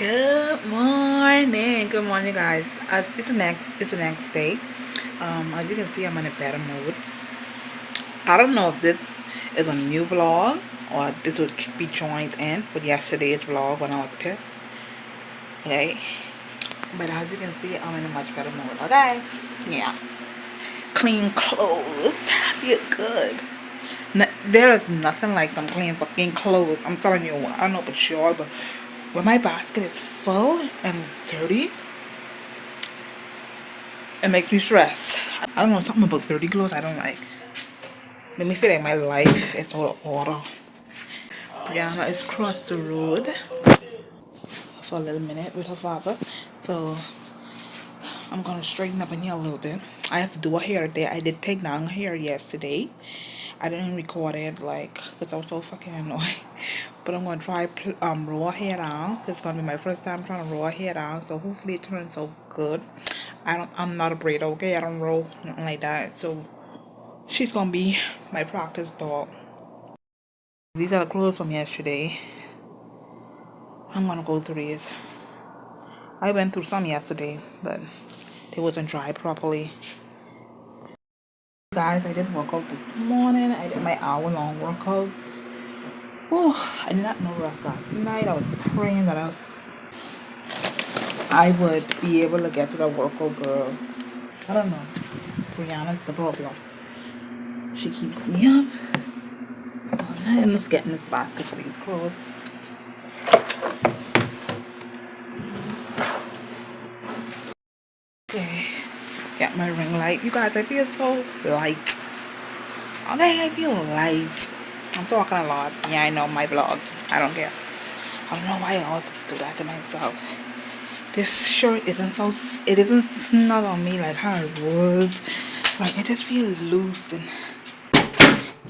Good morning, guys. As it's the next day. As you can see, I'm in a better mood. I don't know if this is a new vlog or this will be joined in with yesterday's vlog when I was pissed. Okay, but as you can see, I'm in a much better mood. Okay, yeah. Clean clothes, feel good. There is nothing like some clean fucking clothes. I'm telling you, I don't know about y'all, but when my basket is full and it's dirty, it makes me stress. I don't know, something about dirty clothes I don't like. Make me feel like my life is out of order. Brianna is crossed the road for a little minute with her father. So I'm gonna straighten up in here a little bit. I have to do her hair today. I did take down her hair yesterday. I didn't record it because I was so fucking annoyed. But I'm gonna try roll her hair down. It's gonna be my first time trying to roll her hair down. So hopefully it turns out good. I'm not a braider, okay? I don't roll nothing like that. So she's gonna be my practice dog. These are the clothes from yesterday. I'm gonna go through these. I went through some yesterday, but they wasn't dry properly. Guys, I did workout this morning. I did my hour-long workout. Whew, I did not know rest last night. I was praying that I would be able to get to the workout, girl. I don't know. Brianna's the problem. She keeps me up. I'm just getting this basket for these clothes. Okay, got my ring light. You guys, I feel so light. Okay, I feel light. I'm talking a lot. Yeah, I know my vlog. I don't care. I don't know why I always do that to myself. This shirt it isn't snug on me like how it was. Like, it just feels loose and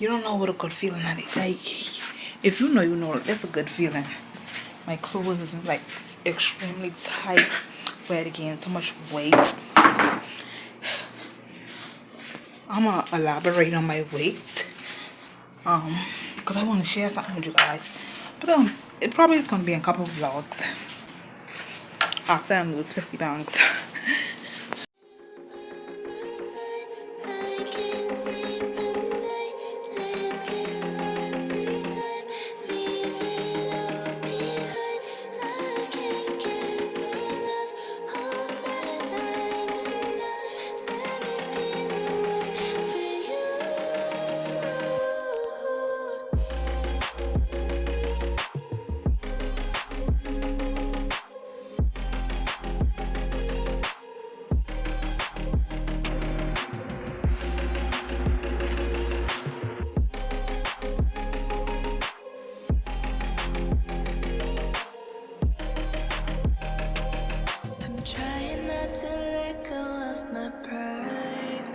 you don't know what a good feeling that is. Like, if you know, it's a good feeling. My clothes isn't like extremely tight where I gain so much weight. I'm gonna elaborate on my weight. Because I want to share something with you guys. But it probably is gonna be in a couple of vlogs after I lose 50 pounds. Trying not to let go of my pride,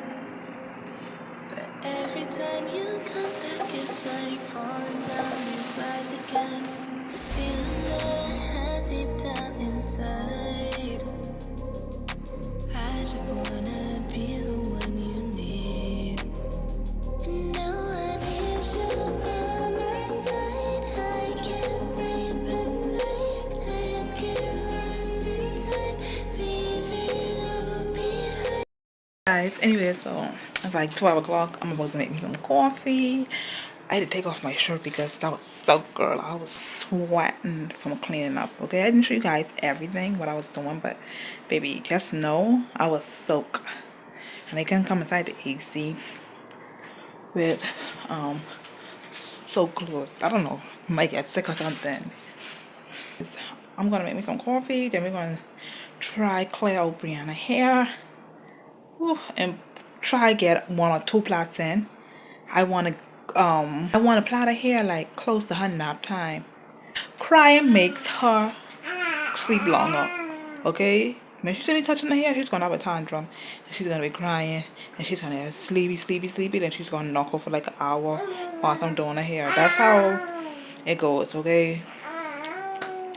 but every time you come back it's like falling down, you rise again. This feeling that I have deep down inside, I just wanna be the one you need. And now I need you by my side. I can't sleep at night. Let's get lost in time. Leave it all behind. Guys, anyway, so it's like 12 o'clock. I'm about to make me some coffee. I had to take off my shirt because that was soaked, girl. I was sweating from cleaning up, okay? I didn't show you guys everything, what I was doing, but baby, just know I was soaked. And I couldn't come inside the AC with soaked clothes. I don't know. You might get sick or something. I'm gonna make me some coffee, then we're gonna try clear out Brianna hair. And try get 1 or 2 plaits in. I wanna plait her hair like close to her nap time. Crying makes her sleep longer. Okay? When she see me touching her hair, she's gonna have a tantrum. And she's gonna be crying. And she's gonna get sleepy. Then she's gonna knock off for like an hour whilst I'm doing her hair. That's how it goes, okay?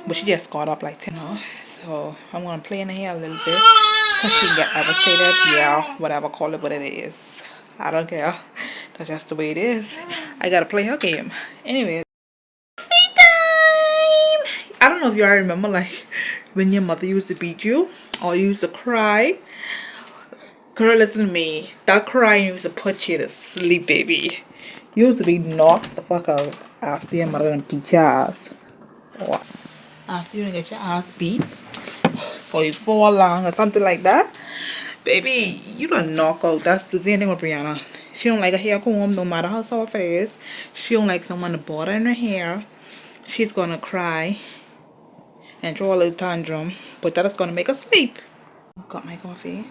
But she just got up like 10 hours. So I'm gonna play in her hair a little bit. So she can get irritated. Yeah, whatever, call it what it is. I don't care. That's just the way it is. I gotta play her game. Anyway. I don't know if of y'all remember like when your mother used to beat you or you used to cry. Girl, listen to me. That crying used to put you to sleep, baby. You used to be knocked the fuck out after your mother done beat your ass. Or after you done get your ass beat. Or you fall along or something like that. Baby, you done knock out. That's the same thing with Brianna. She don't like a hair comb no matter how soft it is. She don't like someone to bother in her hair. She's gonna cry and throw a little tantrum. But that is gonna make her sleep. Got my coffee.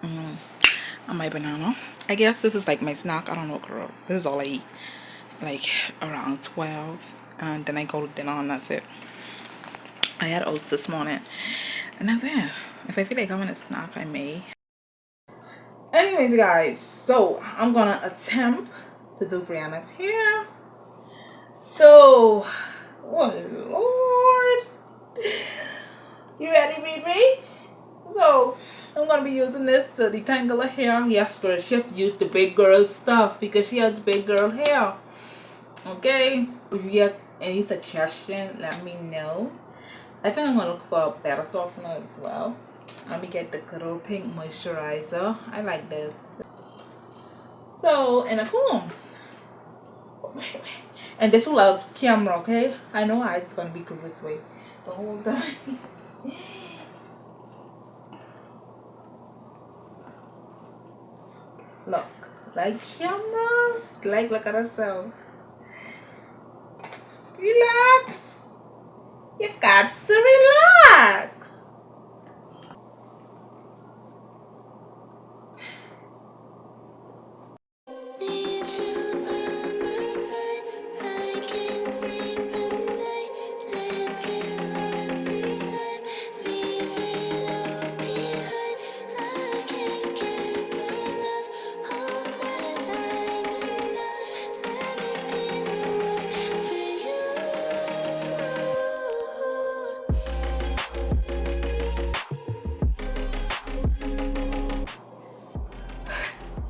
And my banana. I guess this is like my snack. I don't know, girl. This is all I eat. Like around 12. And then I go to dinner and that's it. I had oats this morning. And that's it. If I feel like having a snack, I may. Anyways, guys. So, I'm going to attempt to do Brianna's hair. So, oh Lord. You ready, baby? So, I'm going to be using this to detangle her hair. Yes, girl. She has to use the big girl stuff because she has big girl hair. Okay? If you have any suggestion, let me know. I think I'm going to look for a better softener as well. Let me get the good old pink moisturizer. I like this. So, and a comb. And this one loves camera, okay? I know how it's going to be cool this way the whole time. Look, like camera, like look at herself. Relax. You got to relax. Need you by my side. I can't sleep at night. Let's get lost in time. Leave it all behind. Love can get so rough. Hope that I'm enough. Let me be the one for you.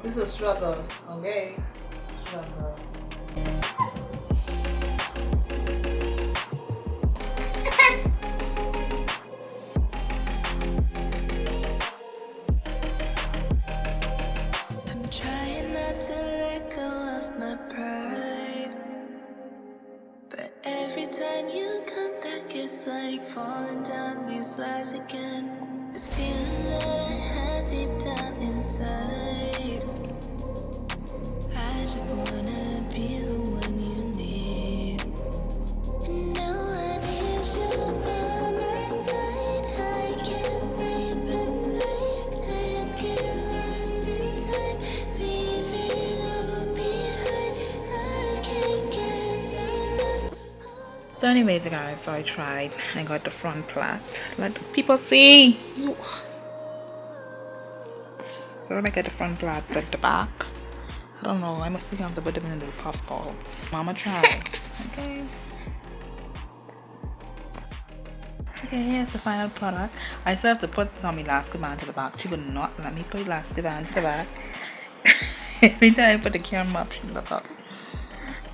This is a struggle, okay? Struggle. I'm trying not to let go of my pride. But every time you come back, it's like falling down these lies again. This feeling that I have deep down inside. I just wanna be the one you need. And now I need you by my side. I can't sleep at night. Let's get lost in time. Leave it all behind. Love can't get so rough. So anyways, guys, so I tried. I got the front plait. Let the people see. So I get the front plait, but the back, I don't know. I must have to put them in the puff balls. Mama tried. Okay. Okay, here's the final product. I still have to put some elastic band to the back. She would not let me put elastic band to the back. Every time I put the camera up, she look up.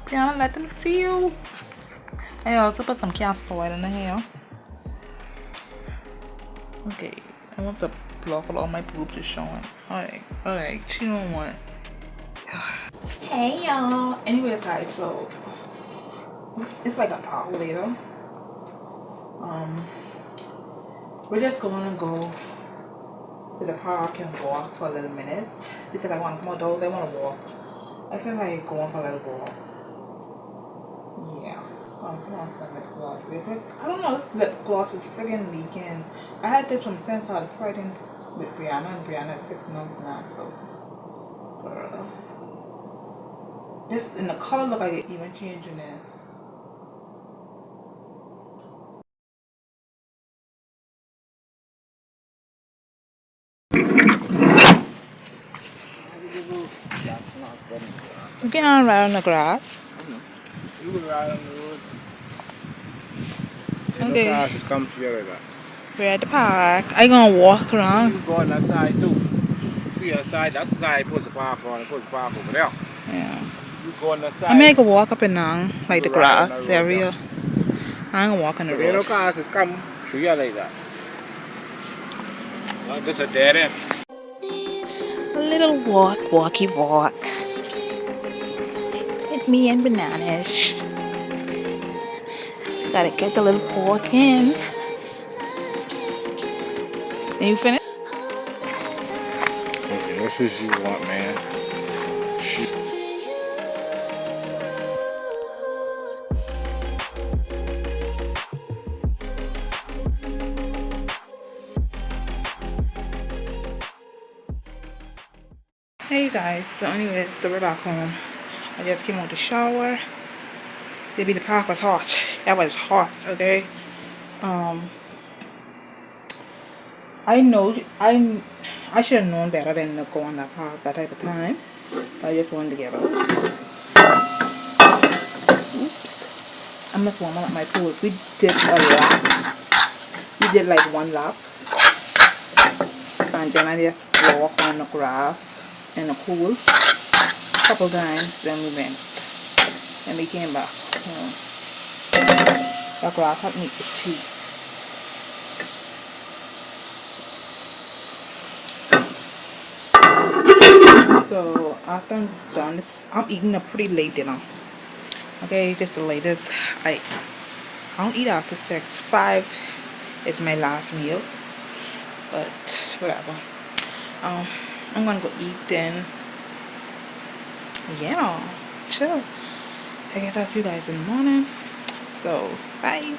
Brianna, let them see you. I also put some castor oil in the hair. Okay, I want to block all my boobs are showing. Alright, she don't want. Hey y'all. Anyways, guys, so it's like a park later. We're just gonna go to the park and walk for a little minute because I want more dogs. I want to walk. I feel like going for a little walk. Yeah. Put on some lip gloss real quick. I don't know, this lip gloss is friggin' leaking. I had this from since I was pregnant with Brianna, and Brianna is 6 months now, so girl. This in the color look like it even changing this. You can ride on the grass. You can ride on the road. Okay. No cars just come through like that. We're at the park. I gonna walk around. You go on that side too. See that side? That's the side you're supposed to park on. You're supposed to park over there. Yeah. You go on the I mean, I side. could walk up and down, You like the could ride on the grass road there. area. I ain't gonna walk on the But you road. know cars is come through here like that. Like this a dead end. A little walk, walky walk. With me and bananas. Gotta get the little walk in. And you finished? Okay, that's what you want, man. Hey guys, so anyway, so we're back home. I just came out the shower. Maybe the park was hot. That was hot, okay? I know I should have known better than to go on that park that type of time. But I just wanted to get out. Oops. I'm just warming up my pool. We did a lap. We did like one lap. And then I just walk on the grass in the pool. Couple times, then we went. And we came back home. The grass had me itchy. So after I'm done, I'm eating a pretty late dinner. Okay, just the latest. I don't eat after 6. 5 is my last meal. But whatever. I'm gonna go eat then. Yeah, chill. I guess I'll see you guys in the morning. So bye.